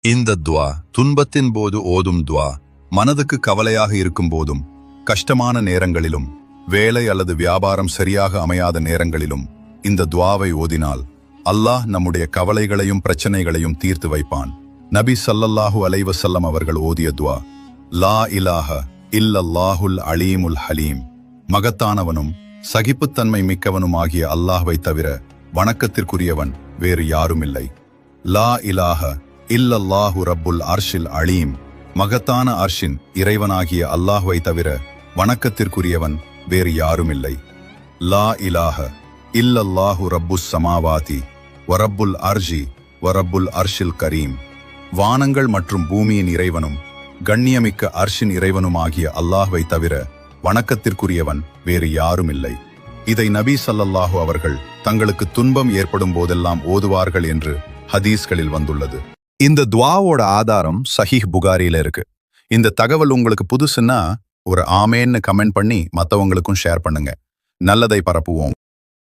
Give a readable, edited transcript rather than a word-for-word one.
இந்த துவா துன்பத்தின் போது ஓதும் துவா மனதுக்கு கவலையாக இருக்கும் போதும் கஷ்டமான நேரங்களிலும் வேலை அல்லது வியாபாரம் சரியாக அமையாத நேரங்களிலும் இந்த துவாவை ஓதினால் அல்லாஹ் நம்முடைய கவலைகளையும் பிரச்சனைகளையும் தீர்த்து வைப்பான். நபி ஸல்லல்லாஹு அலைஹி வஸல்லம் அவர்கள் ஓதிய துவா, லா இலாஹ இல்லல்லாஹுல் அலீமுல் ஹலீம். மகத்தானவனும் சகிப்புத்தன்மை மிக்கவனுமாகிய அல்லாஹ்வை தவிர வணக்கத்திற்குரியவன் வேறு யாருமில்லை. லா இலாஹ இல்லல்லாஹு ரப்புல் அர்ஷில் அலீம். மகத்தான அர்ஷின் இறைவனாகிய அல்லாஹ்வை தவிர வணக்கத்திற்குரியவன் வேறு யாருமில்லை. லா இலாஹ இல்லல்லாஹு ரப்புஸ் சமாவாதி வரப்புல் அர்ஜி வரப்புல் அர்ஷில் கரீம். வானங்கள் மற்றும் பூமியின் இறைவனும் கண்ணியமிக்க அர்ஷின் இறைவனுமாகிய அல்லாஹ்வை தவிர வணக்கத்திற்குரியவன் வேறு யாருமில்லை. இதை நபி ஸல்லல்லாஹு அவர்கள் தங்களுக்கு துன்பம் ஏற்படும் போதெல்லாம் ஓதுவார்கள் என்று ஹதீஸ்களில் வந்துள்ளது. இந்த துவாவோட ஆதாரம் சஹீஹ் புகாரியில இருக்கு. இந்த தகவல் உங்களுக்கு புதுசுன்னா ஒரு ஆமேன்னு கமெண்ட் பண்ணி மற்றவங்களுக்கும் ஷேர் பண்ணுங்க. நல்லதை பரப்புவோம்.